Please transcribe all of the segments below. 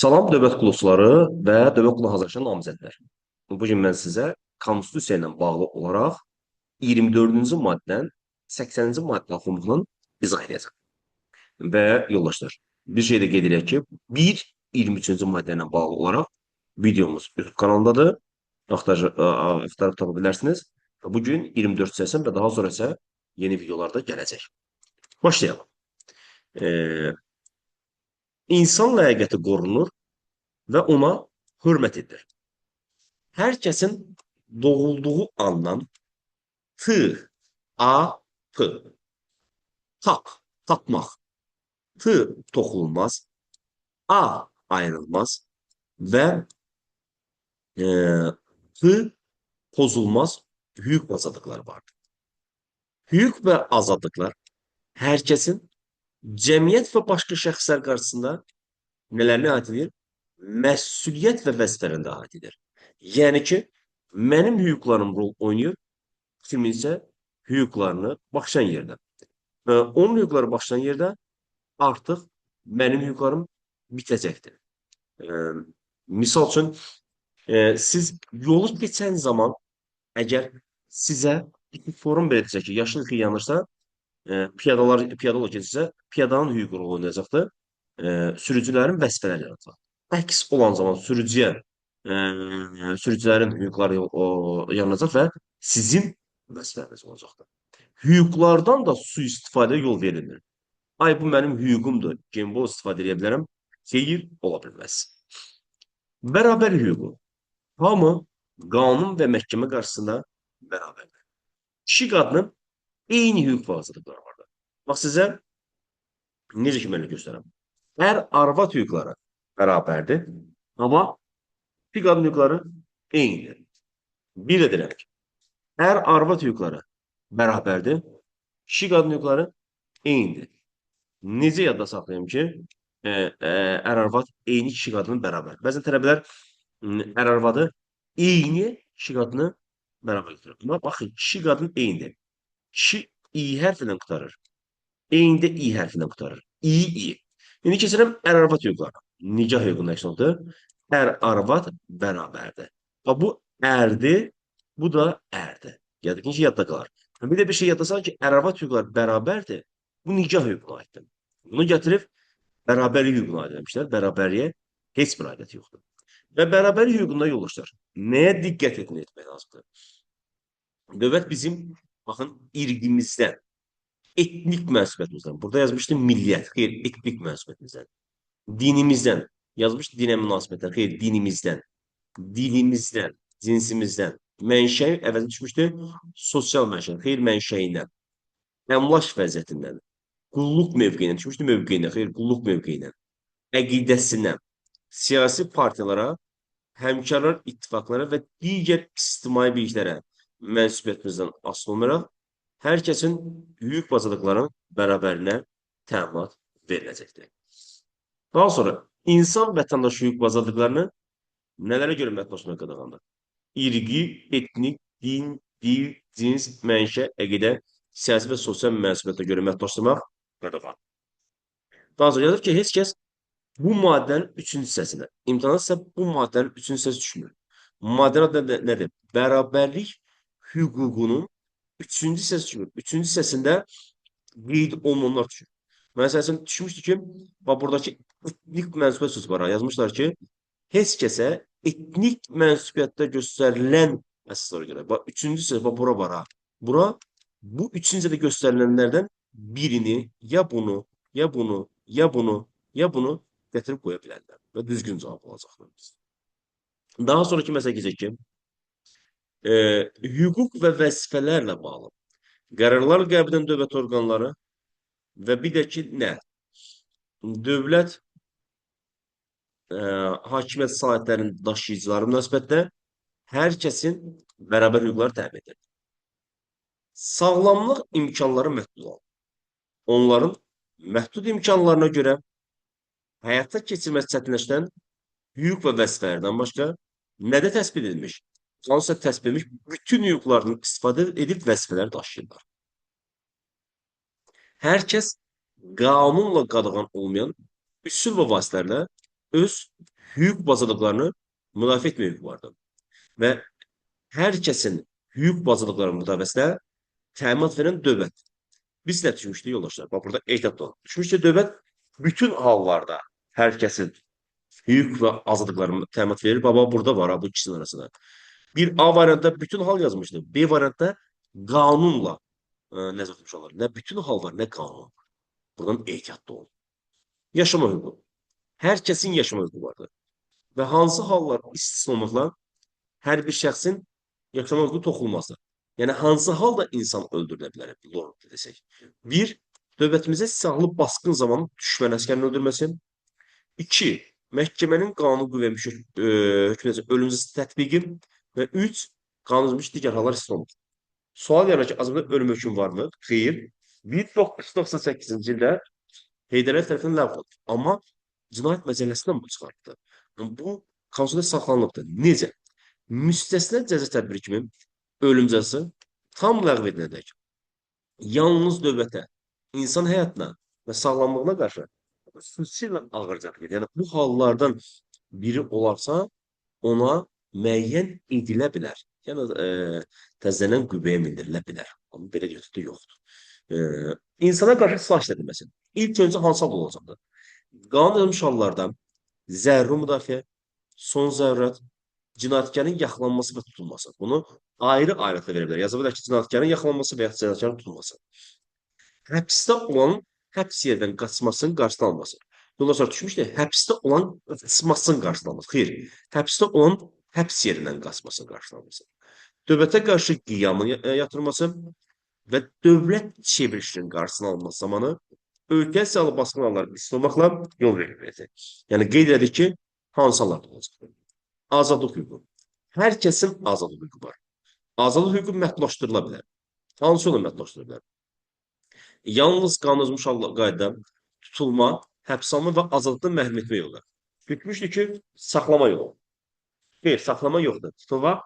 Salam dövlət qulluqçuları və dövlət qulluğuna hazırlaşan namizədlər. Bu gün mən sizə Konstitusiya ilə bağlı olaraq 24-cü maddədən 80-ci maddə oxunduğunun izah edəcəm. Və yoldaşlar, bir şey də qeyd edək ki, 1-23-cü maddə ilə bağlı olaraq videomuz YouTube kanalındadır. Axtarıb tapa bilərsiniz. Bu gün 24 səsim və daha sonra isə yeni videolarda gələcək. Başlayalım. İnsan ləyaqəti qorunur və ona hörmət edilir. Hər kəsin doğulduğu andan t, a, p, tap, tapmaq, t, toxunulmaz, a, ayrılmaz və p, pozulmaz hüquq və azadlıqları vardır. Hüquq və azadlıqlar hər kəsin cəmiyyət və başqa şəxslər qarşısında nələrinə aid edir? Məsuliyyət və vəzifələrində aid edir. Yəni ki, mənim hüquqlarım rol oynayır, kimin isə hüquqlarını başlayan yerdə. Onun hüquqları başlayan yerdə artıq mənim hüquqlarım bitəcəkdir. Misal üçün, siz yolu keçən zaman əgər sizə forum belirtsə ki, yaşıl işıq yanırsa, piyada yol keçirsə, piyadanın hüququ rol oynayacaqdır, sürücülərin vəzifələri yaratacaq. Əks olan zaman sürücülərin hüquqları yanılacaq və sizin vəzifəniz olacaqdır. Hüquqlardan da sui-istifadə yol verilir. Ay, bu mənim hüququmdur, genbol istifadə edə bilərəm. Xeyir, ola bilməz. Bərabər hüququ. Hamı qanun və məhkəmə qarşısında bərabərdir. Kişi qadının eyni hüquq və azadlıqları vardır. Bax, sizə necə ki, mən göstərəm. Ər-arvad hüquqları bərabərdir, amma kişi qadın hüquqları eynidir. Bir də deyirəm ki, ər-arvad hüquqları bərabərdir, kişi qadın hüquqları eynidir. Necə yadda saxlayayım ki, ər-arvad eyni kişi qadının bərabər. Bəzən tələbələr ər-arvadı eyni kişi qadını bərabər götürür. Amma baxın, kişi qadın eynidir. Kişi i hərfindən qurtarır. Eyni də i hərfindən qurtarır. İ. İndi keçirəm ər-arvad hüquqlarına. Nicah hüququna əksondur. Ər-arvad bərabərdir. Bu ərdir, bu da ərdir. Yadda ki, yadda qalar. Bir də bir şey yadda salın ki, ər-arvad hüquqları bərabərdir. Bu nicah hüququna aiddir. Bunu gətirib bərabərlik hüququna aid etmişlər. Bərabərliyə heç bir aidiyyəti yoxdur. Və bərabərlik hüququnda yoldaşlar, nəyə diqqət etmək lazımdır? Dövlət bizim, baxın, irqimizdən, etnik mənsubiyyətimizdən, burada yazmışdı milliyyət, xeyr, etnik mənsubiyyətimizdən, dinimizdən, yazmışdı dinə münasibətdən, xeyr, dinimizdən, dilimizdən, cinsimizdən, mənşəyi əvəzə düşmüşdü, sosial mənşəyi, xeyr, mənşəyindən, əmlak vəziyyətindən, qulluq mövqeyindən, düşmüşdü mövqeyindən, xeyr, qulluq mövqeyindən, əqidəsindən, siyasi partiyalara, həmkarlar ittifaqlara və digər ictimai biliklərə mənsubiyyətimizdən asılı olaraq hər kəsin hüquq və azadlıqların bərabərinə təminat veriləcəkdir. Daha sonra insan vətəndaş hüquq və azadlıqlarını nələrə görə məhdudlaşdırmaq qadağandır? İrqi, etnik, din, dil, cins, mənşə, əqidə, siyasi və sosial mənsubiyyətə görə məhdudlaşdırmaq qadağandır. Daha sonra yazır ki, heç kəs bu maddənin 3-cü hissəsində, imtahanda isə bu maddənin 3-cü hissəsi düşmür. Maddənin adı nədir? Bərabərlik hüququnun 3-cü hissəsi düşmür. 3-cü hissəsində qeyd olunanlar düşür. Məsələn, düşmüşdür ki, buradakı etnik mənsubiyyət sözü var. Yazmışlar ki, heç kəsə etnik mənsubiyyətdə göstərilən əsaslara görə. 3-cü hissə, bura var ha. Bura, bu 3-cü hissədə göstərilənlərdən birini, ya bunu, ya bunu, ya bunu, ya bunu gətirib qoya bilərlər və düzgün cavab olacaqlar. Daha sonraki məsələ keçək ki, hüquq və vəzifələrlə bağlı qərarlar qəbul edən dövlət orqanları və bir də ki, nə? Dövlət hakimiyyət sahiblərinin daşıyıcıları münasibətdə hər kəsin bərabər hüquqları təmin edir. Sağlamlıq imkanları məhdud olur. Onların məhdud imkanlarına görə həyata keçirməsi çətinləşən hüquq və vəzifələrdən başqa nədə təsbit edilmiş? Qanunsa təsbit edilmiş bütün hüquqlarını istifadə edib vəzifələr daşıyırlar. Hər kəs qanunla qadağan olmayan üsul və vasitələrlə öz hüquq və azadlıqlarını müdafiə etmə hüququ vardır. Və hər kəsin hüquq və azadlıqları müdafiəsinə təminat verən dövlət. Biz nə düşmüşdük yoldaşlar? Bax burada ehtiyatlı olun. Düşmüşdü dövlət bütün hallarda hər kəsin hüquq və azadlıqlarını təminat verir. Baba burada var ha bu ikisinin arasında. Bir A variantda bütün hal yazmışdı. B variantda qanunla nəzərdə tutmuş olar. Nə bütün hal var, nə qanun. Buradan ehtiyatlı olun. Yaşama hüququ. Hər kəsin yaşama hüququ vardır. Və hansı hallar istisna olmaqla hər bir şəxsin yaşama hüququ toxunulmazdır. Yəni hansı halda insan öldürülə bilər, lord desək. Bir, dövlətimizə silahlı basqın zamanı düşmən əsgərini öldürməsi. İki, məhkəmənin qanun qüvvəyə hökmünəcə ölümsüz tətbiqi. Və üç, qanunvermiş digər hallar istisna olunur. Sual yarar ki, Azərbaycanda ölüm hökmü varmı? Xeyr. 1998-ci ildə Heydər Əliyev tərəfindən ləğv olundu. Amma cinayət məcəlləsindən bu çıxartdı. Bu konstitusiya saxlanılıbdır. Necə? Müstəsna cəza tədbiri kimi ölüm cəzası tam ləğv ediləcək. Yalnız dövlətə, insan həyatına və sağlamlığına qarşı xüsusilə ağır cəza edir. Yəni bu hallardan biri olarsa ona müəyyən edilə bilər. Yəni təzədən qüvvəyə mindirilə bilər. Amma belə götürdü yoxdur. İnsana qarşı silah işlədilməsi. İlk öncə hansı hal olacaqdır? Qanun edilmiş hallardan zəruri müdafiə, son zərurət, cinayətkarın yaxalanması və tutulması. Bunu ayrı-ayrılıqla verə bilər. Yaza bilər ki, cinayətkarın yaxalanması və ya cinayətkarın tutulması. Həbsdə olan həbs yerdən qaçmasının qarşısını alması. Yoldaşlar düşmüşdür, həbsdə olan qaçmasının qarşısını alması. Xeyr, həbsdə olan həbs yerindən qaçmasının qarşısını alması. Dövlətə qarşı qiyamın yatırılması və dövlət çevrilişinin qarşısını alınması zamanı ölkə silahlı basqın halları istinmaqla yol verilməyəcək. Yəni qeyd edirik ki, hansı hallarda olacaq? Azadlıq hüququ. Hər kəsin azadlıq hüququ var. Azadlıq hüququ məhdudlaşdırıla bilər. Hansı yolla məhdudlaşdırıla bilər? Yalnız qanunvermiş qaydada tutulma, həbs alma və azadlıqdan məhrum etmə yolu. Getmişdir ki, saxlama yolu. Xeyr, saxlama yoxdur. Tutulma,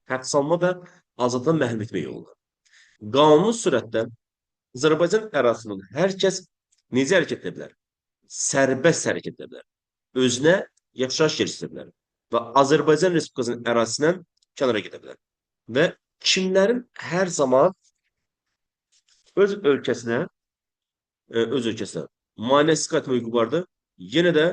həbs alma və azadlıqdan məhrum etmə yoludur. Qanuni sürətdə Azərbaycan ərazisinin hər kəs necə hərəkət edə bilər? Sərbəst hərəkət edə bilər. Özünə yaşayış yeri istəyə bilər və Azərbaycan Respublikasının ərazisindən kənara gedə bilər. Və kimlərin hər zaman öz ölkəsinə maneəsiz qayıtma hüququ vardır. Yenə də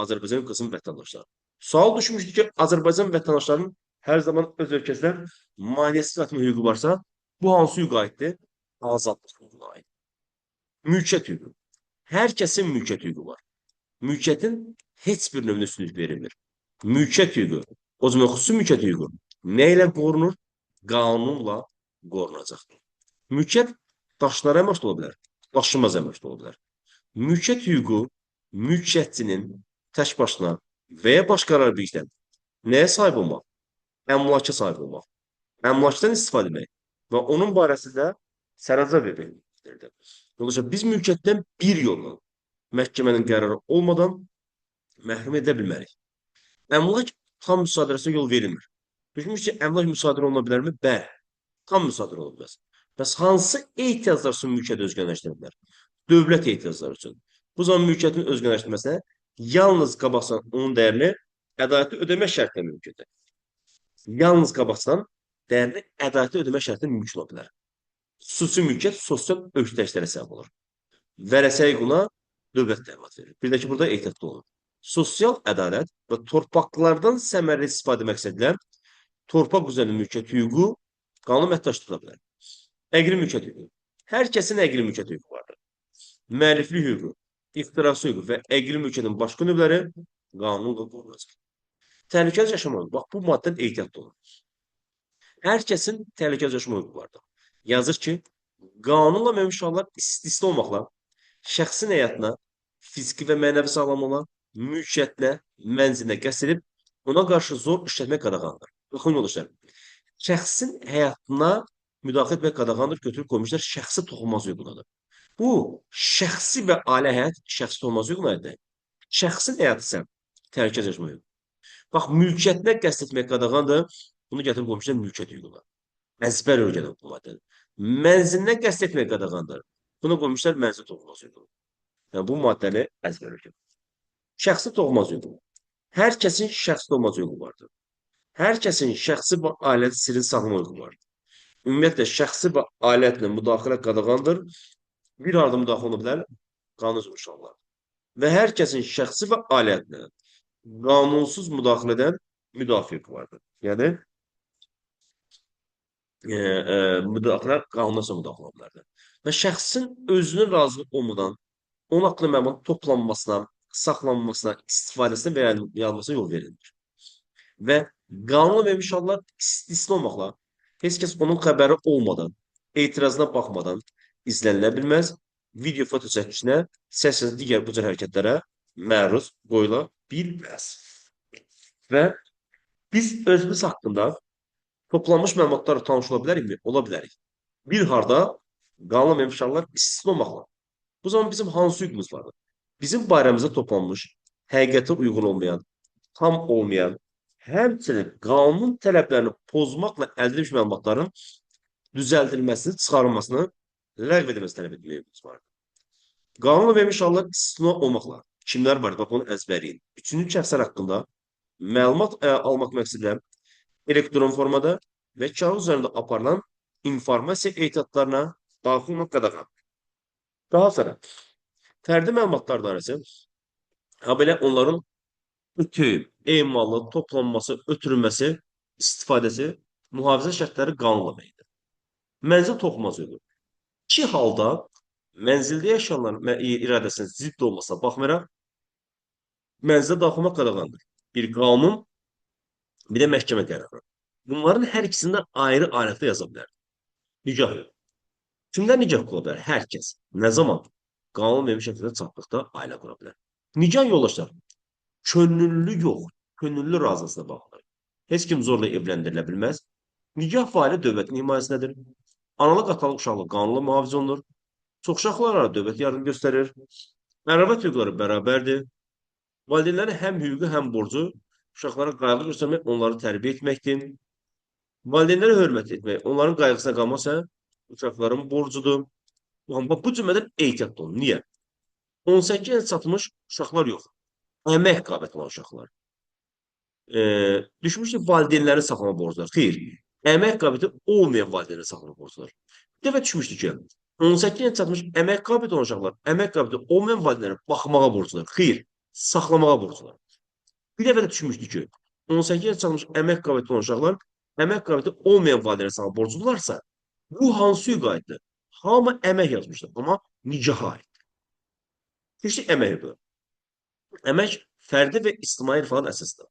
Azərbaycan Respublikasının vətəndaşları. Sual düşmüşdür ki, Azərbaycan vətəndaşlarının hər zaman öz ölkəsinə maneəsiz qayıtma hüququ varsa, bu hansı hüquqa aiddir? Azadlıq hüququna aid. Mülkiyyət hüququ. Hər kəsin mülkiyyət hüququ var. Mülkiyyətin heç bir növünə üstünlük verilmir. Mülkiyyət hüququ, o zaman xüsusi mülkiyyət hüququ nə ilə qorunur? Qanunla qorunacaqdır. Mülkiyyət daşınmaz əməkdə ola bilər, daşınmaz əməkdə ola bilər. Mülkiyyət hüququ mülkiyyətçinin tək başına və ya başqa birlikdə nəyə sahib olmaq? Əmlaka sahib olmaq. Əmlakdan istifadə etmək və onun barəsində sərəncam verməkdir. Dolayısıyla biz mülkiyyətdən bir yolla məhkəmənin qərarı olmadan məhrum edə bilmərik. Əmlak tam müsadirəsinə yol verilmir. Düşünmüş ki, əmlak müsadirə oluna bilərmi? Bəli, tam müsadirə ola bilər. Bəs hansı ehtiyaclar üçün mülkiyyəti özgənləşdirə bilər? Dövlət ehtiyacları üçün. Bu zaman mülkiyyətin özgənləşdirməsinə yalnız qabaqsan onun dəyərini ədalətli ödəmə şərtlə mümkündür. Yalnız qabaqsan dəyərini ədalətli ödəmə şərtlə mümkün ola bilər. Xüsusi mülkiyyət sosial öhdəliklərə səbəb olur. Vərəsəyə quna dövlət təminat verir. Bir də ki, burada ehtiyatlı olun. Sosial ədalət və torpaqlardan səmərəli istifadə məqsədilə torpaq üzərində mülkiyyət hüququ qanun məhdudlaşdırıla bilər. Əqli mülkiyyət hüququ. Hər kəsin əqli mülkiyyət hüququ vardır. Müəlliflik hüququ, ixtirası hüququ və əqli mülkiyyətin başqa növləri qanunla qorunacaq. Təhlükəsiz yaşama hüququ. Bax, bu maddədən ehtiyatlı olun. Hər kəsin təhlükəsiz yaşama hüququ vardır. Yazır ki, qanunla məmur hallar istisna olmaqla şəxsin həyatına, fiziki və mənəvi sağlamlığına, mülkiyyətinə, mənzilinə qəsd edib ona qarşı zor işlətmək qadağandır. Baxın yoldaşlar, şəxsin həyatına müdaxilə etmək qadağandır, götürüb qoymuşlar şəxsi toxunmaz hüququnadır. Bu, şəxsi və ailə həyat şəxsi toxunmaz hüququna aiddir. Şəxsin həyatı isə təhlükəsiz yaşama hüququ. Bax, mülkiyyətinə qəsd etmək qadağandır, bunu gətirib qoymuşlar mülkiyyət hüququna. Əzbər öyrənən bu maddədir. Mənzilinə qəsd etmək qadağandır. Buna qoymuşlar mənzil toxunmaz hüququ. Yəni, bu maddəni əzbər öyrənən. Şəxsi toxunmaz hüququ. Hər kəsin şəxsi olmaz hüququ vardır. Hər kəsin şəxsi və ailəvi sirrin saxlama hüququ vardır. Ümumiyyətlə, şəxsi və ailətinə müdaxilə qadağandır. Bir halda müdaxilə ola bilər, qanun inşallah. Və hər kəsin şəxsi və ailətinə qanunsuz müdaxilədən müdafiə hüququ vardır. Yəni, müdaxilə qanunasa müdaxilə ola bilərdir. Və şəxsin özünün razılıq olmadan onun haqqında məlumat toplanmasına, saxlanmasına, istifadəsinə və yayılmasına yol verilir. Və qanuna vermiş hallar istisna olmaqla heç kəs onun xəbəri olmadan, etirazına baxmadan izlənilə bilməz, video foto çəkişinə, səs digər bu cür hərəkətlərə məruz qoyula bilməz. Və biz özümüz haqqında toplanmış məlumatlarla tanış ola bilərikmi? Ola bilərik. Bir harda qanuna vermiş hallar istisna olmaqla. Bu zaman bizim hansı hüququmuz vardır? Bizim barəmizdə toplanmış, həqiqətə uyğun olmayan, tam olmayan, həmçinin qanun tələblərini pozmaqla əldə edilmiş məlumatların düzəldilməsini, çıxarılmasını, ləğv edilməsini tələb etməyimiz vardır. Qanunla vermiş hallar istisna olmaqla kimlər var? Bax, onu əzbərləyin. Üçüncü şəxslər haqqında məlumat almaq məqsədilə elektron formada və kağız üzərində aparılan informasiya ehtiyatlarına daxil olmaq qadağan. Daha sonra fərdi məlumatlar dairəsi, habelə onların ötüyüb, emalı, toplanması, ötürülməsi, istifadəsi, mühafizə şərtləri qanunla müəyyəndir. Mənzil toxunmaz hüququ. İki halda mənzildə yaşayanların iradəsinə zidd olmasına baxmayaraq, mənzilə daxil olmaq qadağandır. Bir qanun, bir də məhkəmə qərarı. Bunların hər ikisində ayrı-ayrılıqda yaza bilər. Nikah yox. Kimlər nikah qura bilər? Hər kəs. Nə zaman? Qanun vermiş şəkildə çatdıqda ailə qura bilər. Nikah yoldaşlar, könüllü yox, könüllü razılığına baxılır. Heç kim zorla evləndirilə bilməz. Nikah faili dövlətin himayəsindədir. Analıq, atalıq, uşaqlıq qanunla mühafizə olunur. Çoxuşaqlılara dövlət yardım göstərir. Ərəbət hüquqları bərabərdir. Valideynlərin həm hüququ, həm borcu uşaqlara qayğı göstərmək, onları tərbiyə etməkdir. Valideynlərə hörmət etmək, onların qayğısına qalmasa uşaqların borcudur. Bu cümlədən ehtiyatlı olun. Niyə? 18 yaş çatmış uşaqlar yox. Əmək qabiliyyəti olan uşaqlar. Düşmüş ki, valideynləri saxlama borclar. Xeyr, əmək qabiliyyəti olmayan valideynləri saxlama borclar. Bir dəfə düşmüşdü ki, 18 yaş çatmış əmək qabiliyyəti olan uşaqlar, əmək qabiliyyəti olmayan valideynlərə baxmağa borclar. Xeyr, saxlamağa borclar. Bir dəfə də düşmüşdü ki, 18 yaş çatmış əmək qabiliyyəti olan uşaqlar, əmək qabiliyyəti olmayan valideynlərə saxlama borclularsa, bu hansı hüquqa aiddir? Hamı əmək yazmışdır, amma nicaha aid. Keçdik əmək hüququna. Əmək fərdi və ictimai rifahın əsasıdır.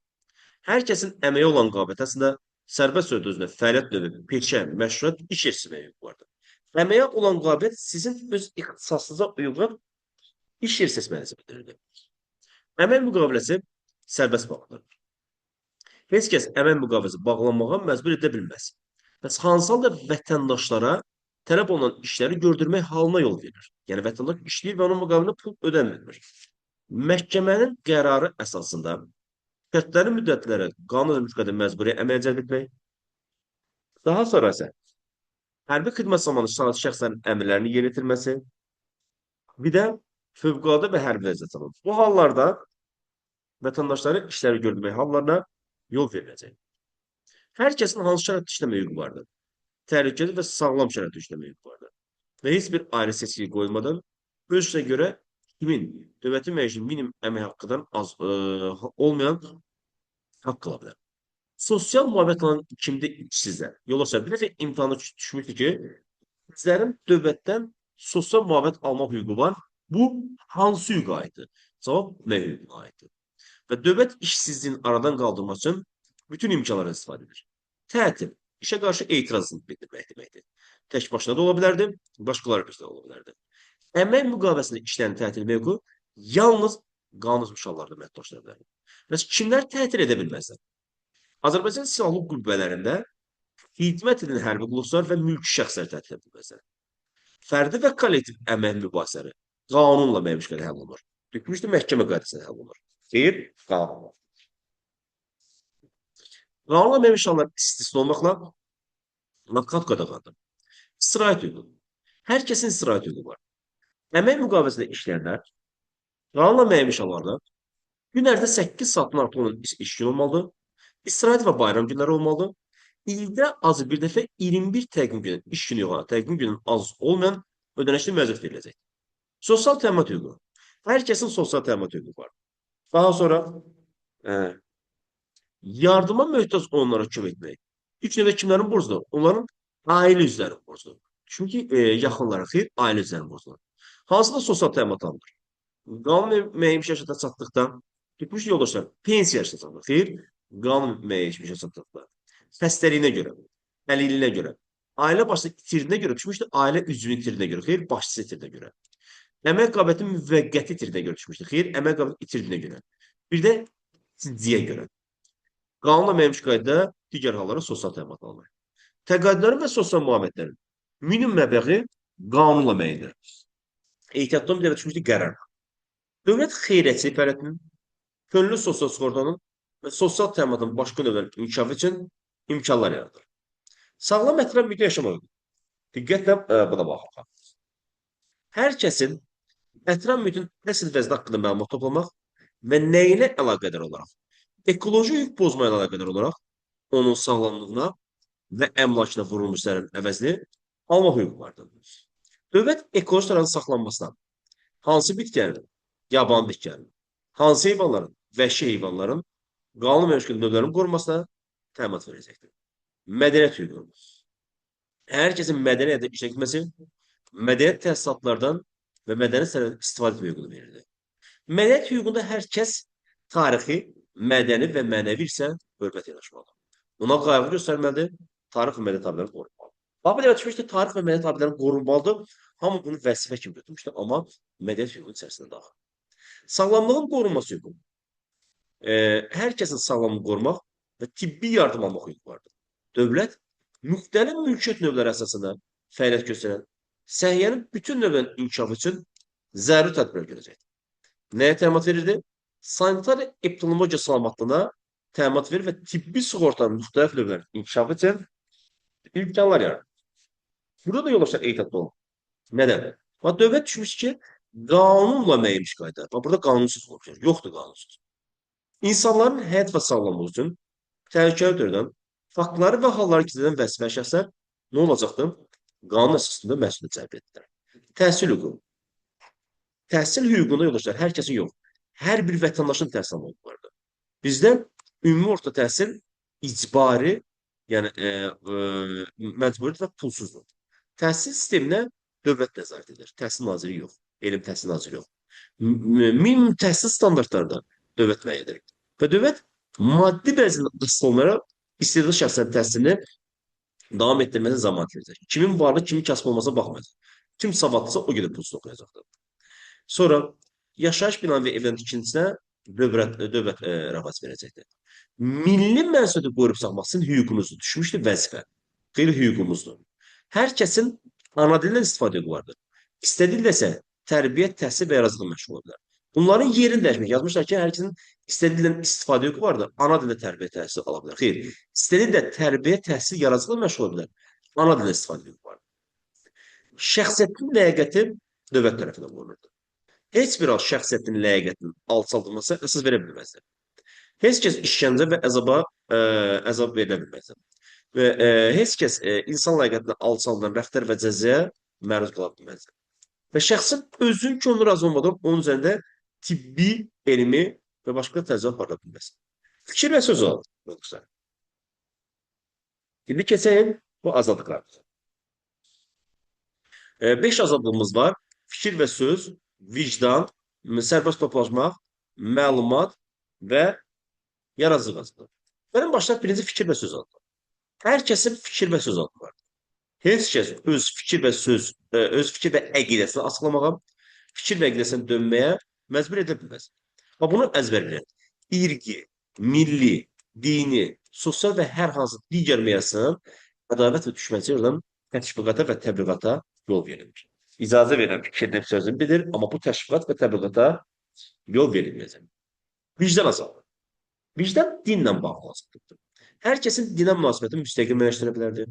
Hər kəsin əməyə olan qabiliyyəti əslində sərbəst sözlə fəaliyyət növü, peşə, məşğuliyyət, iş yeri seçməyə hüquq vardır. Əməyə olan qabiliyyət sizin öz ixtisasınıza uyğun iş yeri seçməyinizi bildirir. Əmək müqaviləsi sərbəst bağlıdır. Heç kəs əmək müqaviləsi bağlanmağa məcbur edə bilməz. Bəs hansı halda vətəndaşlara tələb olunan işləri gördürmək halına yol verir? Yəni, vətəndaş işləyir və onun müqabilində pul ödənmir. Məhkəmənin qərarı əsasında şərtlərin müddətləri qanun müqəddəmə məcburi əməyə cəlb etmək. Daha sonra isə hərbi xidmət zamanı şəxslərin əmrlərinin yerinə yetirməsi, bir də fövqəladə və hərbi vəziyyət zamanı. Bu hallarda vətəndaşların işləri gördürmək hallarına yol veriləcək. Hər kəsin hansı şəraitdə işləmə hüququ vardır? Təhlükəli və sağlam şəraitdə işləmə hüququ vardır. Və heç bir ayrı seçkilik qoyulmadan öz işinə görə kimin dövlətin müəyyən minimum əmək haqqıdan az olmayan haqq ala bilər. Sosial müavinət alan kimdə işsizlər? Yoldaşlar, bir dəfə imtahana düşmüşdü ki, sizlərin dövlətdən sosial müavinət almaq hüququ var. Bu hansı hüquqa aiddir? Cavab nə hüququna aiddir? Və dövlət işsizliyin aradan qaldırmaq üçün bütün imkanlardan istifadə edir. Tətil, işə qarşı etirazını bildirmək deməkdir. Tək başına da ola bilərdi, başqaları da ola bilərdi. Əmək müqaviləsində işləyən tətil hüququ yalnız qanun hallarda məhdudlaşdırıla bilər. Bəs kimlər tətil edə bilməzlər? Azərbaycan silahlı qüvvələrində xidmət edən hərbi qulluqçular və mülki şəxslər tətil edə bilməzlər. Fərdi və kollektiv əmək mübahisələri qanunla müəyyən şəkildə həll olunur. Düşmüşdür məhkəmə qaydasına həll olunur. Xeyr, qanunla. Qanunla müəyyən şəkillər istisna olmaqla makat qadağandır. İstirahət hüququ. Hər kəsin istirahət hüququ var. Əmək müqaviləsində işləyənlər qanunla müəyyən hallarda Gün ərzində 8 saatdan artıq onun iş günü olmalıdır. İstirahət və bayram günləri olmalıdır. İldə azı bir dəfə 21 təqvim günü, iş günü yox, təqvim günün az olmayan ödənişli müəccət veriləcək. Sosial təminat hüququ. Hər kəsin sosial təminat hüququ var. Daha sonra e, yardıma möhtac olanlara kömək etmək. İlk növbədə kimlərin borcudur? Onların ailə üzvlərinin borcudur. Çünki yaxınları xeyr, ailə üzvlərinin borcudur. Hansı da sosial təminat alınır? Qanun müəyyən yaşa çatdıqda, tutmuş yoldaşlar, pensiya yaşa çatdıqda, xeyr, qanun müəyyən yaşa çatdıqda, xəstəliyinə görə, əlilliyinə görə, ailə başçısı itirdiyinə görə, düşmüşdür, ailə üzvünü itirdiyinə görə, xeyr, başçısı itirdiyinə görə, əmək qabiliyyəti müvəqqəti itirdiyinə görə düşmüşdür, xeyr, əmək qabiliyyəti itirdiyinə görə, bir də ciddiyə görə. Qanunla müəyyən qaydada digər hallara sosial təminat alınır. Təqaüdlərin və sosial müavinətlərin minimum məbləği qanunla müəyyəndir. Ehtiyatdan bir də düşmüşdür qərar. Dövlət xeyriyyəçilik fəaliyyətinin, könüllü sosial sığortanın və sosial təminatın başqa növlərin inkişafı üçün imkanlar yaradır. Sağlam ətraf mühitdə yaşamaq. Diqqətlə buna baxaq. Hər kəsin ətraf mühitin əsl vəzni haqqında məlumat toplamaq və nə ilə əlaqədar olaraq, ekoloji yük pozma ilə əlaqədar olaraq onun sağlamlığına və əmlakına vurulmuş zərərin əvəzini alma hüququ vardır. Dövlət ekoloji tərəfin saxlanmasına hansı bitkilərin, yaban bitkilərin, hansı heyvanların, vəhşi heyvanların, qanun məşğul növlərinin qorunmasına təminat verəcəkdir. Mədəniyyət hüququ. Hər kəsin mədəni həyata iştirak etməsi, mədəniyyət təsisatlardan və mədəni sənədən istifadə etmə hüququnu verir. Mədəniyyət hüququnda hər kəs tarixi, mədəni və mənəvi isə hörmət yanaşmalıdır. Buna qayğı göstərməlidir, tarix və mədəniyyət abidələrini qorumalıdır. Bax, belə düşmüşdür, tarix və mədəniyyət abidələrini qorunmalıdır. Hamı bunu vəzifə kimi götürmüşdür, amma mədəniyyət hüququnun içərisində daxil. Sağlamlığın qorunması hüququ. Hər kəsin sağlamlığını qorumaq və tibbi yardım almaq hüququ vardır. Dövlət müxtəlif mülkiyyət növləri əsasında fəaliyyət göstərən səhiyyənin bütün növlərinin inkişafı üçün zəruri tədbirlər görəcəkdir. Nəyə təminat verirdi? Sanitar epidemiologiya salamatlığına təminat verir və tibbi sığortanın müxtəlif növlərinin inkişafı üçün imkanlar yaradır. Burada da yoldaşlar ehtiyatlı olun. Nədən? Dövlət düşmüş ki, qanunla müəyyən qayda. Burada qanunsuz olacaq. Yoxdur qanunsuz. İnsanların həyat və sağlamlığı üçün təhlükəli törədən faktları və halları gizlədən vəzifə şəxslər nə olacaqdır? Qanun əsasında məsuliyyət cəlb edirlər. Təhsil hüququ. Təhsil hüququnda yoldaşlar, hər kəsin yox, hər bir vətəndaşın təhsil alma hüququ vardır. Bizdə ümumi orta təhsil icbari, yəni məcburidir və pulsuzdur. Təhsil sisteminə dövlət nəzarət edir. Təhsil naziri yox, elm təhsil naziri yox. Minimum təhsil standartlarında dövlət müəyyən edir. Və dövlət maddi bəzən asıllara istedadlı şəxslərin təhsilini davam etdirməsi zaman verecək. Kimin varlı, kimin kasıb olmasına baxmayacaq. Kim savadlısa o gedib pulsuz oxuyacaqdır. Sonra yaşayış binanı və evlərin tikintisinə dövlət rəğbət verəcəkdir. Milli mənsubiyyəti qoruyub saxlamaq hüququmuzdur. Düşmüşdür vəzifə. Qeyri hüququmuzdur. Hər kəsin ana dilindən istifadə hüququ vardır. İstədiyi isə tərbiyə, təhsil və yaradıcılıq məşğul ola bilər. Bunların yerini dəyişmək. Yazmışlar ki, hər kəsin istədiyi istifadə hüququ vardır. Ana dildə tərbiyə, təhsil ala bilər. Xeyr. İstədiyi də tərbiyə, təhsil, yaradıcılıq məşğul ola bilər. Ana dildə istifadə hüququ vardır. Şəxsiyyətin ləyaqəti dövlət tərəfindən qorunurdur. Heç bir hal şəxsiyyətin ləyaqətinin alçaldılması əsas verə bilməzdir. Heç kəs işgəncə və əzab verilə bilməzdir. Və heç kəs insan ləyaqətini alçaldan rəftar və cəzaya məruz qala bilməzdir. Və şəxsin özünün könlü razı olmadan onun üzərində tibbi, elmi və başqa təcrübə aparıla bilməz. Fikir və söz alır. İndi keçək bu azadlıqlarımıza. 5 azadlığımız var. Fikir və söz, vicdan, sərbəst toplaşmaq, məlumat və yaradıcılıq azadlığı. Mənim başlayaq birinci fikir və söz azadlığı. Hər kəsin fikir və söz azadlığı var. Heç kəs öz fikir və əqidəsini açıqlamağa, fikir və əqidəsini dönməyə məcbur edə bilməz. Bunu əzbər bilin. İrqi, milli, dini, sosial və hər hansı digər meyasının ədavət və düşmənçiliklə təşviqata və təbliğata yol verilir. İcazə verilən fikirlərin sözünü bilir, amma bu təşviqat və təbliğata yol verilməyəcək. Vicdan azaldır. Vicdan dinlə bağlı azadlıqdır. Hər kəsin dinə münasibətini müstəqil müəyyənləşdirə bilərdir.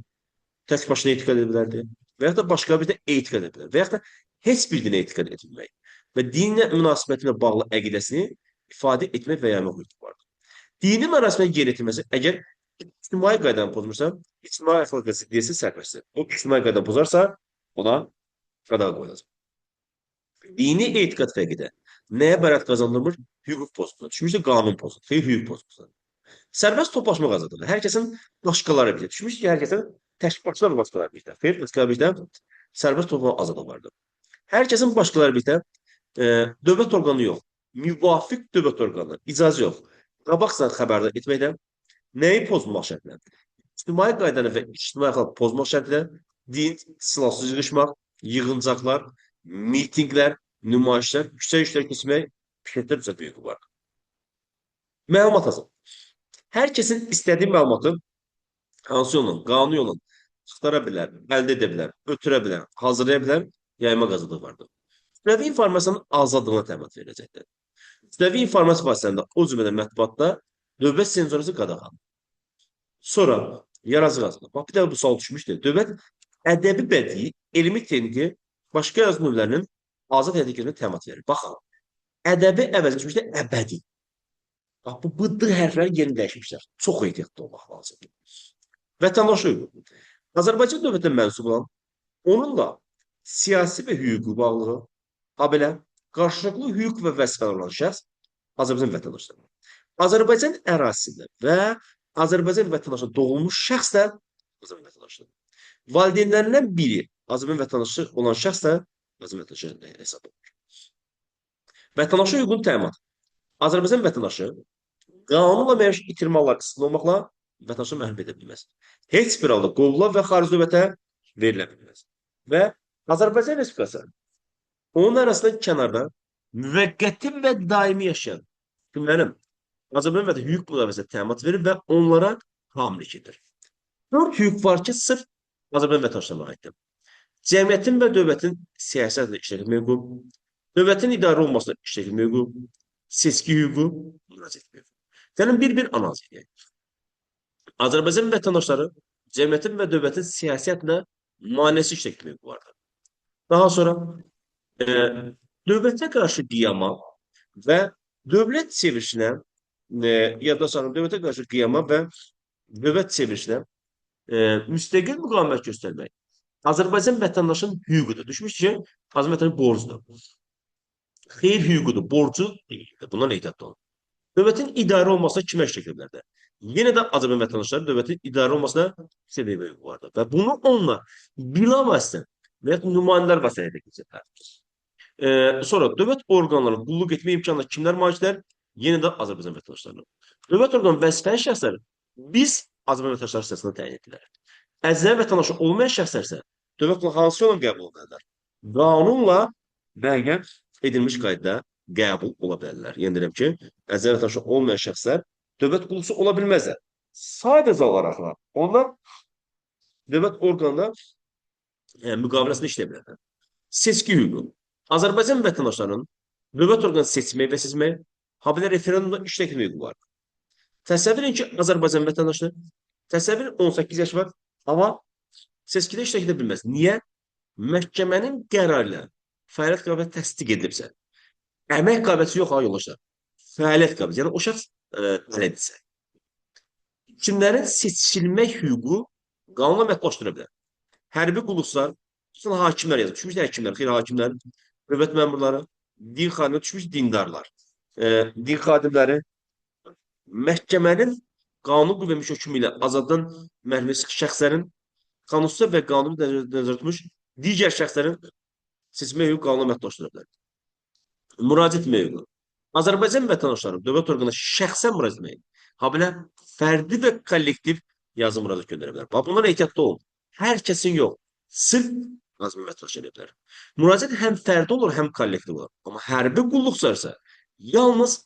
Tək başına etiqad edə bilərdir. Və yaxud da başqa bir də etiqad edə bilər. Və yaxud da heç bir dinə etiqad etmək. Və dinlə münasibətinə bağlı əqidəsini ifadə etmək və yaymaq hüququ vardır. Dini mərasimə yer yetirməsi, əgər ictimai qaydanı pozmursa, ictimai əxlaq ziddiyyəsi sərbəstdir. O ictimai qaydanı pozarsa, ona qadağa qoyulacaq. Dini etiqad və əqidə nəyə bəraət qazandırmır? Hüquq pozuntusudur. Düşmüşdür qanun pozuntusu, xeyr hüquq pozuntusudur. Sərbəst toplaşmaq azadlığı. Hər kəsin başqaları bilir. Düşmüşdür ki, hər kəsin tək başqaları başqaları bilir. Xeyr, başqaları bilir. Sərbəst toplaşmaq azadlığı vardır. Hər kəsin başqaları bilir. Dövlət orqanı yox. Müvafiq dövlət orqanı. İcazə yox. Qabaqsan xəbərdar etməklə nəyi pozmaq şərtlə? İctimai qaydanı və ictimai əxlaqı pozmaq şərtlə din, silahsız yığışmaq, yığıncaqlar, mitinqlər, nümayişlər, küçə işlər keçmək, piketlər düzəltmək hüququ var. Məlumat hazır. Hər kəsin istədiyi məlumatı hansı yolla, qanun yolla çıxara bilər, əldə edə bilər, ötürə bilər, hazırlaya bilər, yayma azadlığı vardır. Kütləvi informasiyanın azadlığına təminat veriləcəkdir. Kütləvi informasiya vasitəsində, o cümlədən mətbuatda dövlət senzorası qadağandır. Sonra yaradıcı azadlığı. Bax, bir də bu sual düşmüşdür. Dövlət ədəbi bədii, elmi texniki, başqa yazı növlərinin azad həyata keçirilməsinə təminat verir. Baxın, ədəbi əvəz etmişdir, əbədi. Bax, bu bıddıq hərflərin yerini dəyişmişlər. Çox ehtiyatlı olmaq lazımdır. Vətəndaş hüququ. Azərbaycan dövlətinə mənsub olan, onunla siyasi və hüquqi bağlılığı, habelə qarşılıqlı hüquq və vəzifələr olan şəxs Azərbaycan vətəndaşıdır. Azərbaycan ərazisində və Azərbaycan vətəndaşına doğulmuş şəxs də Azərbaycan vətəndaşıdır. Valideynlərindən biri Azərbaycan vətəndaşı olan şəxs də Azərbaycan vətəndaşı hesab olunur. Vətəndaşı hüququnun təminatı. Azərbaycan vətəndaşı qanunla müəyyən itirmə halları istisna olmaqla vətəndaşı məhrum edə bilməz. Heç bir halda qovula və xarici dövlətə verilə bilməz. Və Azərbaycan Respublikası onun arasında kənarda müvəqqəti və daimi yaşayan kimlərin Azərbaycan vətəndaşı hüquq müdafiəsinə təminat verir və onlara hamilik edir. 4 hüquq var ki, sırf Azərbaycan vətəndaşlarına aiddir. Cəmiyyətin və dövlətin siyasətlə iştirak etmə hüququ, dövlətin idarə olmasına iştirak etmə hüququ, seçki hüququ, müraciət etmə hüququ. Gəlin bir-bir analiz edək. Azərbaycan vətəndaşları cəmiyyətin və dövlətin siyasətlə maneəsi iştirak etmə hüququ vardır. Daha sonra dövlətə qarşı qiyama və dövlət çevrilişinə yadda saxlayın, dövlətə qarşı qiyama və dövlət çevrilişinə müstəqil müqavimət göstərmək Azərbaycan vətəndaşının hüququdur. Düşmüş ki, Azərbaycan vətəndaşı borcudur. Xeyr hüququdur, borcu deyildir. Bundan ehtiyatlı olun. Dövlətin idarə olmasına kimə iştirak edə bilər? Yenə də Azərbaycan vətəndaşları dövlətin idarə olmasına iştirak etmə hüququ vardır. Və bunu onunla bilavasitə və ya nümayəndələr vasitəsilə keçirlər. Sonra dövlət orqanlarının qulluq etmə imkanına kimlər maliklər? Yenə də Azərbaycan vətəndaşlarına. Dövlət orqanı vəzifəli şəxsləri biz Azərbaycan vətəndaşları sırasında təyin edilir. Əcnəbi vətəndaşı olmayan şəxslər isə dövlət hansı yolla qəbul edilərlər? Qanunla müəyyən edilmiş qaydada qəbul ola bilərlər. Yəni deyirəm ki, əcnəbi vətəndaşı olmayan şəxslər dövlət qulluqçusu ola bilməzlər. Sadəcə olaraq onlar dövlət orqanında müqaviləsində işləyə bilərlər. Seçki hüququ. Azərbaycan vətəndaşlarının dövlət orqanı seçmək və seçmək, habelə referendumda iştirak etmə hüququ var. Təsəvvür edin ki, Azərbaycan vətəndaşı, təsəvvür 18 yaş var, amma seçkidə iştirak edə bilməz. Niyə? Məhkəmənin qərarı ilə fəaliyyət qabiliyyəti təsdiq edilibsə, əmək qabiliyyəti yox ha yoldaşlar. Fəaliyyət qabiliyyəti, yəni o şəxs əleyhidirsə. Kimlərin seçilmək hüququ qanunla məhdudlaşdıra bilər. Hərbi qulluqçular, hakimlər yazıb, düşmüş həkimlər, xeyr hakimlər, dövlət məmurları, din xadimləri, düşmüş dindarlar, din xadimləri, məhkəmənin qanun qüvvəmiş hökmü ilə azaddan məhrum şəxslərin, qanunsuz və qanuni nəzərdə tutmuş digər şəxslərin seçmə hüququ qanuna məhdudlaşdıra bilər. Müraciət etmə hüququ. Azərbaycan vətəndaşları dövlət orqanına şəxsən müraciət etmək, habelə fərdi və kollektiv yazı müraciət göndərə bilər. Bunlar ehtiyatlı olun. Hər kəsin yox, sırf Azərbaycan vətəndaşı edə bilər. Müraciət həm fərdi olur, həm kollektiv olur. Amma hərbi qulluqçular isə yalnız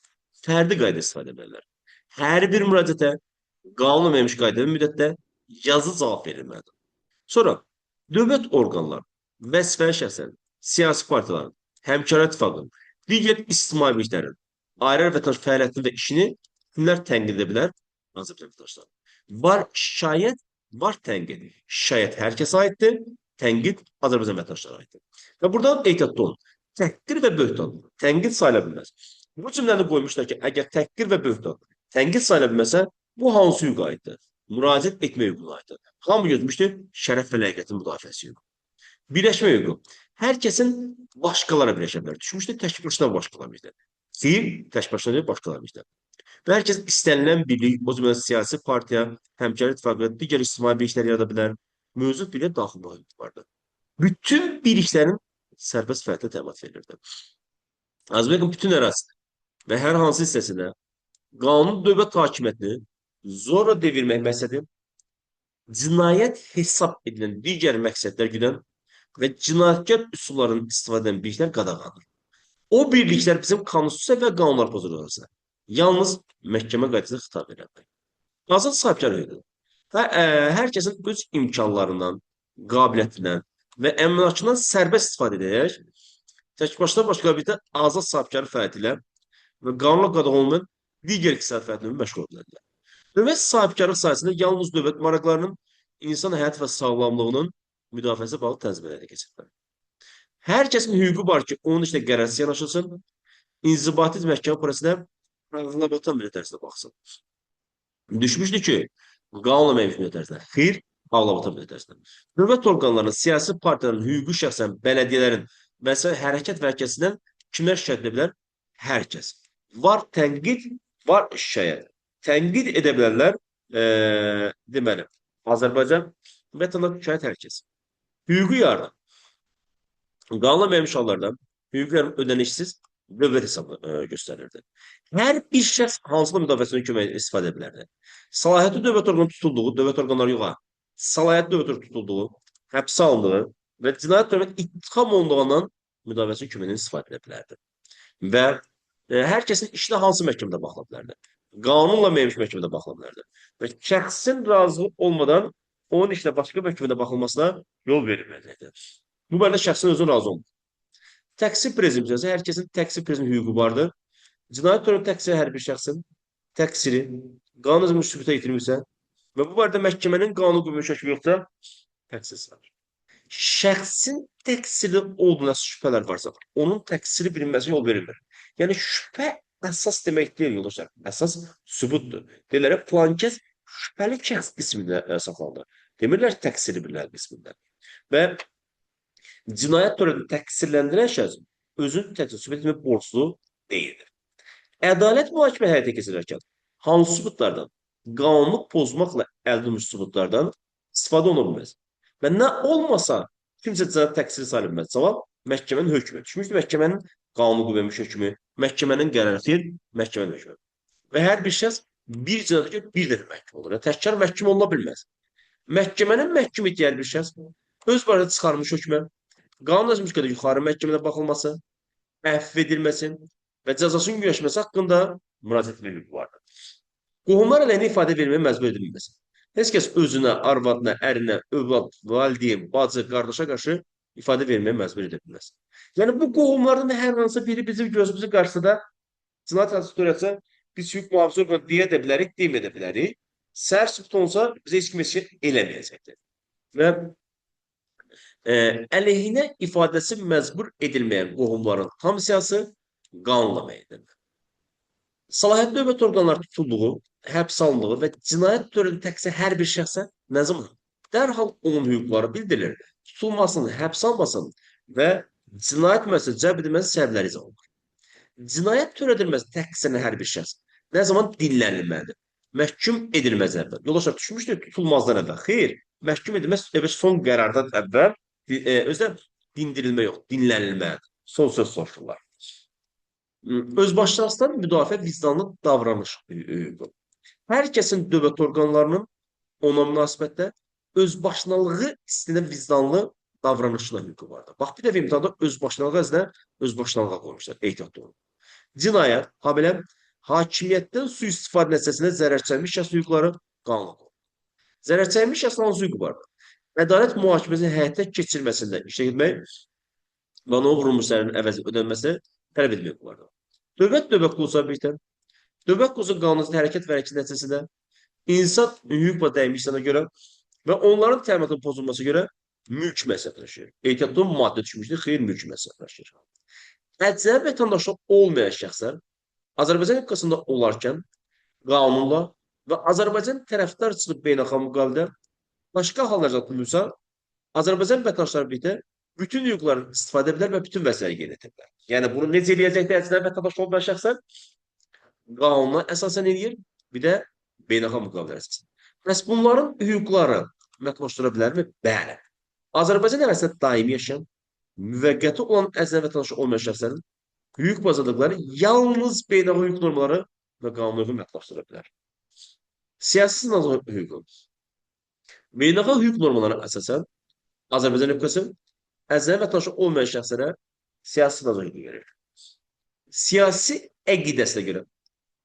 fərdi qayda istifadə edirlər. Hər bir müraciətə qanun vermiş qaydada müddətdə yazı cavab verilməlidir. Sonra dövlət orqanları, vəzifəli şəxslərin, siyasi partiyaların, həmkarlar ittifaqının, digər ictimai birliklərin ayrı vətəndaş fəaliyyətini və işini kimlər tənqid edə bilər? Azərbaycan vətəndaşları. Var şikayət, var tənqid. Şikayət hər kəsə aiddir, tənqid Azərbaycan vətəndaşlarına aiddir. Və buradan ehtiyatlı olun. Təhqir və böhtan, tənqid sayıla bilməz. Bu cümləni qoymuşlar ki, əgər təhqir və böhtan tənqid sayıla bilməsə, bu hansı hüquqa aiddir? Müraciət etmə hüququna aiddir. Hamı gözmüşdü, şərəf və ləyaqətin müdafiəsi hüququ. Birləşmə hüququ. Hər kəsin başqalara birləşə bilər. Düşmüşdü, tək başına başqalara birləşə. Xeyr, tək başına deyil, başqalara birləşə. Və hər kəs istənilən birlik, o cümlədən siyasi partiya, həmkarlı ittifaqı, digər ictimai birliklər yarada bilər. Mövcud birliyə daxil vardır. Bütün birliklərin sərbəst fəaliyyətə təminat verilirdi. Azərbaycanın bütün ərazisi və hər hansı hissəsində qanun dövlət hakimiyyətini zorla devirmək məqsədi cinayət hesab edilən digər məqsədlər güdən və cinayətkar üsulların istifadə edən birliklər qadağandır. O birliklər bizim konstitusiya və qanunlar pozulursa, yalnız məhkəmə qaydasında xitab edilmək. Azad sahibkar hüququ. Hər kəsin öz imkanlarından, qabiliyyətindən və əmlakından sərbəst istifadə edərək, tək başına başqa bir də azad sahibkarı fəaliyyəti ilə və qanunla qadağan olmayan digər iqtisadi fəaliyyətlə məşğul edilərlər. Dövlət sahibkarlıq sayəsində yalnız dövlət maraqlarının insan həyat və sağlamlığının müdafiəsi bağlı tənzimlərə keçirilir. Hər kəsin hüququ var ki, onun işlə qərarsiz yanaşılsın, inzibati məhkəmə prosesinə ağlabatan bir tərsinə baxsın. Düşmüşdü ki, qanunla müəyyən bir tərsinə, xeyr, ağlabatan bir tərsinə. Dövlət orqanlarının, siyasi partiyaların, hüquqi şəxsən, bələdiyyələrin və s. hərəkət və hərəkəsindən kimlər şikayət edə bilər? Hər kəs. Var tənqid, var şikayət. Tənqid edə bilərlər, deməli, Azərbaycan vətəndaş şikayət hər kəs. Hüquqi yardım. Qanunla müəyyən hallarda hüquqi yardım ödənişsiz dövlət hesabı göstərilirdi. Hər bir şəxs hansısa müdafiəsindən kömək istifadə edə bilərdi. Səlahiyyətli dövlət orqanı tutulduğu, dövlət orqanları yox, səlahiyyətli dövlət orqanı tutulduğu, həbsə alındığı və cinayət törətməkdə ittiham olunduğundan müdafiəsi köməyindən istifadə edə bilərdi. Və hər kəsin işinə hansı məhkəmədə baxıla bilərdi? Qanunla müəyyən məhkəmədə baxıla bilərdi. Və şəxsin razılığı olmadan onun işlə başqa məhkəmədə baxılmasına yol verilməyəcəkdir. Bu barədə şəxsin özü razı olmur. Təqsir prezumpsiyası, hər kəsin təqsir prezumpsiya hüququ vardır. Cinayət törətmə təqsiri hər bir şəxsin təqsiri qanun sübuta yetirilmirsə və bu barədə məhkəmənin qanun qüvvəyə hökmü yoxsa təqsir sayılır. Şəxsin təqsirli olduğuna şübhələr varsa, onun təqsiri bilinməsinə yol verilmir. Yəni şübhə əsas demək deyil yoldaşlar. Əsas sübutdur. Deyirlər, filan kəs şübhəli şəxs qismində saxlanılır. Demirlər təqsiri bilinən qismində. Və cinayət törətmə təqsirləndirən şəxs özünün təqsiri sübut etmək borclu deyildir. Ədalət mühakimə həyata keçirirkən hansı sübutlardan, qanunu pozmaqla əldə olunmuş sübutlardan istifadə oluna bilməz. Və nə olmasa kimsə cinayət təqsiri sayılmaz. Cavab məhkəmənin hökmü. Düşmüşdür məhkəmənin qanunu qüvvəmiş hökmü, məhkəmənin qərarı xeyr, məhkəmənin hökmü. Və hər bir şəxs bir cinayətə bir dəfə məhkum olur. Təkrar məhkum oluna bilməz. Məhkəmənin məhkum etdiyi hər bir şəxs öz barədə çıxarılmış hökmə, qanun yazmış qədər yuxarı məhkəmədə baxılması, əfv edilməsi və cəzasının güləşməsi haqqında müraciət etmə hüququ vardır. Qohumlar əleyhinə ifadə verməyə məcbur edilməsi. Heç kəs özünə, arvadına, ərinə, övlad, valideyn, bacı, qardaşa qarşı ifadə verməyə məcbur edə bilməz. Yəni bu qohumlardan hər hansı biri bizim gözümüzün qarşısında cinayət hadisəsi törətsə, biz hüquq mühafizə orqanı deyə də bilərik, deməyə də bilərik. Səhər sübut olsa bizə heç kim heç şey eləməyəcəkdir. Və əleyhinə ifadəsi məcbur edilməyən qohumların hamısiyası qanunla müəyyən edilir. Səlahiyyətli dövlət orqanları tutulduğu, həbs alındığı və cinayət törətmə təqsiri hər bir şəxsə nə zaman dərhal onun hüquqları bildirilir, tutulmasın, həbs almasın və cinayət müəssisəsinə cəlb edilməsi səbəbləri izah olunur. Cinayət törədilməsi təqsirli hər bir şəxs nə zaman dinlənilməlidir? Məhkum edilməz əvvəl. Yoldaşlar düşmüşdür tutulmazdan əvvəl. Xeyr, məhkum edilməz son qərardan əvvəl özü dindirilmə yox, dinlənilməlidir. Son söz soruşurlar. Özbaşınasından müdafiə vicdanlı davranış hüququ. Hər kəsin dövlət orqanlarının ona münasibətdə özbaşınalığı istəyən vicdanlı davranışına hüququ vardır. Bax, bir dəfə imtihanda özbaşınalığı əzlə özbaşınalığa qoymuşlar, ehtiyatlı olun. Cinayət, habelə hakimiyyətdən sui-istifadə nəticəsində zərər çəkmiş şəxs hüquqları qanuna qoyulur. Zərər çəkmiş şəxsin hansı hüququ vardır? Ədalət mühakiməsinin həyata keçirilməsində işə getmək və onun vurulmuşlarının əvəzi ödənməsi tələb etmək vardır. Dövlət qulusu birlikdə, dövlət qulusunun qanunsuz hərəkət və hərəkət nəticəsində insan hüquq və dəymişlərinə görə və onların təminatının pozulmasına görə mülk məsələşir. Ehtiyatlı maddə düşmüşdür, xeyr mülk məsələşir. Əcnəbi vətəndaşı olmayan şəxslər Azərbaycan hüquqasında olarkən qanunla və Azərbaycan tərəfdarçılıq beynəlxalq müqavilədə başqa hallarda tutulursa, Azərbaycan vətəndaşları birlikdə bütün hüquqları istifadə edirlər və bütün vəsailəri yerinə yetirirlər. Yəni bunu necə eləyəcəklər? Əcnəbi vətəndaş olmayan şəxslər qanuna əsasən eləyir, bir də beynəlxalq müqavilələr əsasən. Bəs bunların hüquqları məhdudlaşdıra bilərmi? Bəli. Azərbaycan ərazisində daimi yaşayan, müvəqqəti olan əcnəbi vətəndaşı olmayan şəxslərin hüquq və azadlıqları yalnız beynəlxalq hüquq normaları və qanunları məhdudlaşdıra bilər. Siyasi sınaq hüququ. Beynəlxalq hüquq normalarına əsasən Azərbaycan hüquqası əcnəbi vətəndaşı olmayan şəxslərə siyasi sınaq hüququ verir. Siyasi əqidəsinə görə,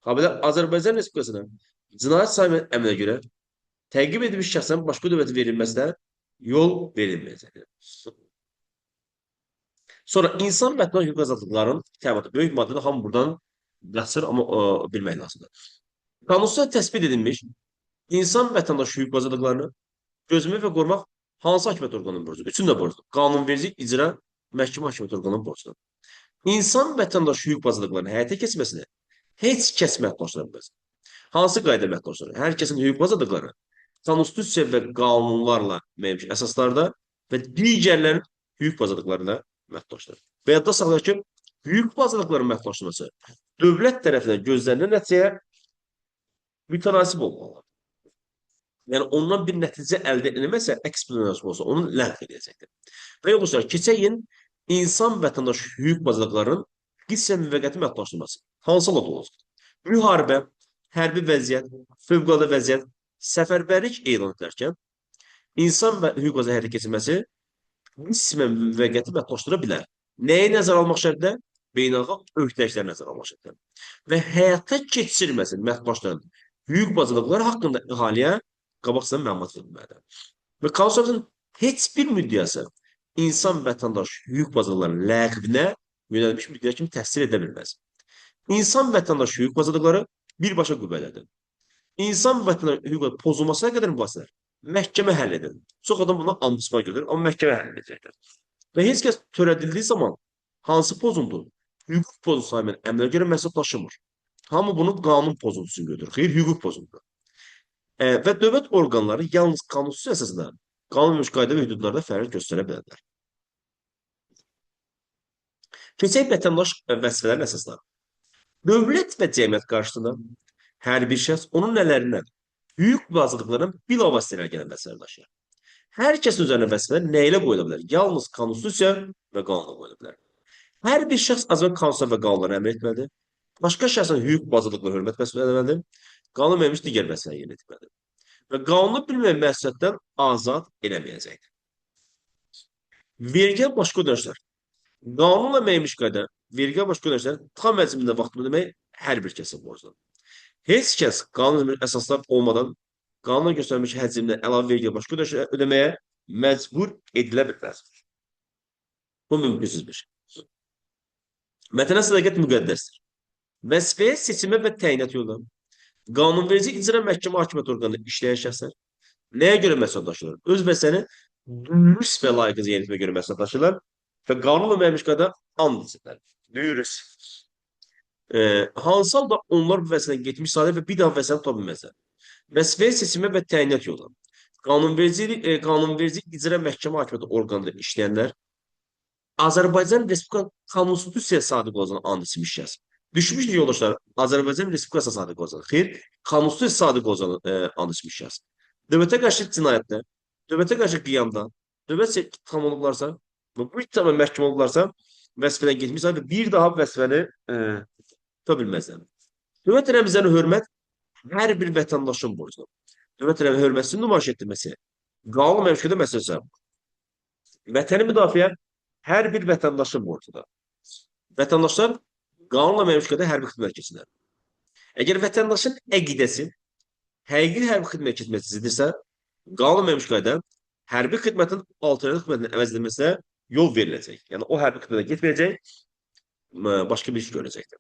habelə Azərbaycan Respublikasının cinayət sayımı əmrinə görə təqib edilmiş şəxsən başqa dövlətə verilməsinə yol verilməyəcəkdir. Sonra insan və hüquq azadlıqların təminatı böyük maddədə hamı buradan qaçır, amma bilmək lazımdır. Qanunsuz təsbit edilmiş insan vətəndaş hüquq azadlıqlarını gözləmək və qorumaq hansı hakimiyyət orqanının borcudur? Üçün də borcudur. Qanunverici, icra, məhkəmə hakimiyyət orqanının borcudur. İnsan vətəndaş hüquq azadlıqlarının həyata keçməsini heç kəs məhdudlaşdıra bilməz. Hansı qayda məhdudlaşdırır? Hər kəsin hüquq azadlıqları konstitusiya və qanunlarla müəyyən əsaslarda və digərlərin hüquq azadlıqlarına məhdudlaşdırır. Və yadda saxlayaq ki, hüquq azadlıqlarının məhdudlaşdırılması dövlət tərəfindən gözlənilən nəticəyə mütənasib olmalıdır. Yəni ondan bir nəticə əldə edilməsə, əks bir münasib olsa, onu ləğv edəcəkdir. Və yoxsa keçək il insan vətəndaş hüquq azadlıqlarının qismən müvəqqəti məhdudlaşdırılması. Hansı halda olacaq? Müharibə, hərbi vəziyyət, fövqəladə vəziyyət, səfərbərlik elan edilərkən insan və hüquq azadlığı həyata keçirilməsi qismən müvəqqəti məhdudlaşdıra bilər. Nəyi nəzərə almaq şərtlə? Beynəlxalq öhdəlikləri nəzərə almaq şərtlə. Və həyata keçirilməsi məhdudlaşdıran hüquq azadlıqları haqqında əhaliyə qabaqcadan məlumat verilməlidir. Və konstitusiyamızın heç bir müddəası insan vətəndaş hüquq azadlıqlarının ləğvinə yönəlmiş müddəyə kimi təsir edə bilməz. İnsan vətəndaş hüquq azadlıqları birbaşa qüvvələrdir. İnsan vətəndaş hüquq pozulmasına qədər mübahisələr məhkəmə həll edir. Çox adam buna amnisma görür, amma məhkəmə həll edəcəkdir. Və heç kəs törədildiyi zaman hansı pozuntu hüquq pozuntusu sayılır əmrə görə məsuliyyət daşımır. Hamı bunu qanun pozuntusunu görür. Xeyr, hüquq pozuntusudur. Və dövlət orqanları yalnız konstitusiya əsasında qanun vermiş qayda və hüdudlarda fəaliyyət göstərə bilərlər. Keçək vətəndaş vəzifələrin əsasları. Dövlət və cəmiyyət qarşısında hər bir şəxs onun nələrindən hüquq və azadlıqlarından bilavasitə gələn vəzifələr daşıyır. Hər kəsin üzərinə vəzifələr nə ilə qoyula bilər? Yalnız konstitusiya və qanunla qoyula bilər. Hər bir şəxs Azərbaycan konstitusiya və qanunlara əməl etməlidir. Başqa şəxsin hüquq və azadlıqlarına hörmət məsuliyyətidir. Qanun vermiş digər vəzifələri yerinə yetirməlidir. Və qanunu bilməyən məsuliyyətdən azad eləməyəcəkdir. Vergi başqa ödənişlər. Qanunla müəyyən qayda vergi başqa ödənişlər tam həcmində vaxtında ödəmək hər bir kəsin borcudur. Heç kəs qanun əsaslar olmadan qanunla göstərilmiş həcmdə əlavə vergi başqa ödənişlər ödəməyə məcbur edilə bilməz. Bu mümkünsüz bir şey. Vətənə sədaqət müqəddəsdir. Vəzifəyə seçimə və təyinat yolu qanunverici icra məhkəmə hakimiyyət orqanında işləyən şəxslər nəyə görə məsəldaşırlar? Öz vəzifəni dürüst və layiqli yerinə yetirməyə görə məsəldaşırlar və qanunla müəyyən qayda and içirlər. Dürüst. Hansı halda onlar bu vəzifədən getmiş sayılır və bir daha vəzifəni tuta bilməzlər. Vəzifəyə seçimə və təyinat yolu qanunverici icra məhkəmə hakimiyyəti orqanında işləyənlər Azərbaycan Respublikası Konstitusiyaya sadiq olacağını and içmiş şəxs. Düşmüş yoldaşlar Azərbaycan Respublikasına sadiq olacağını, xeyr, Konstitusiyaya sadiq olacağını and içmiş şəxs. Dövlətə qarşı cinayətdə, dövlətə qarşı qiyamda, dövlət tam olublarsa, bu ittihama məhkum olublarsa, vəzifədən getmişsə və bir daha vəzifəni tuta bilməzlər. Dövlət rəmzlərinə hörmət hər bir vətəndaşın borcudur. Dövlət rəmzlərinə hörmətini nümayiş etdirməsi qanun məvcudunda məsələsi. Vətəni müdafiə hər bir vətəndaşın borcudur. Vətəndaşlar qanunla məvcudunda hərbi xidmət keçirlər. Əgər vətəndaşın əqidəsi həqiqi hərbi xidmət keçirməsidirsə, qanun məvcud qayda hərbi xidmətin alternativ xidmətin əvəz edilməsinə yol veriləcək. Yəni o hərbi xidmətə getməyəcək, başqa bir iş görəcəkdir.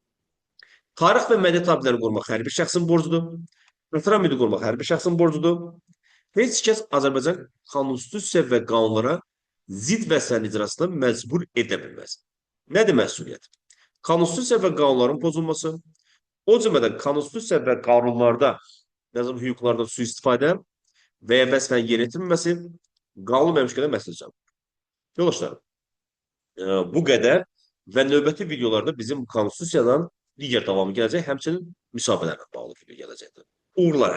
Tarix və mədəniyyət abidələrini qorumaq hər bir şəxsin borcudur. Ehtiram mühiti qorumaq hər bir şəxsin borcudur. Heç kəs Azərbaycan konstitusiya və qanunlara zidd vəzifələrin icrasına məcbur edə bilməz. Nədir məsuliyyət? Konstitusiya və qanunların pozulması, O cümlədən konstitusiya və qanunlarda yazılı hüquqlarda sui-istifadə və ya vəsfən yerinə yetirməməsi qanun və müşkələ məsələcəm. Yoldaşlar, bu qədər və növbəti videolarda bizim konstitusiyadan digər davamı gələcək, həmçinin müsahibələrlə bağlı video gələcəkdir. Uğurlar.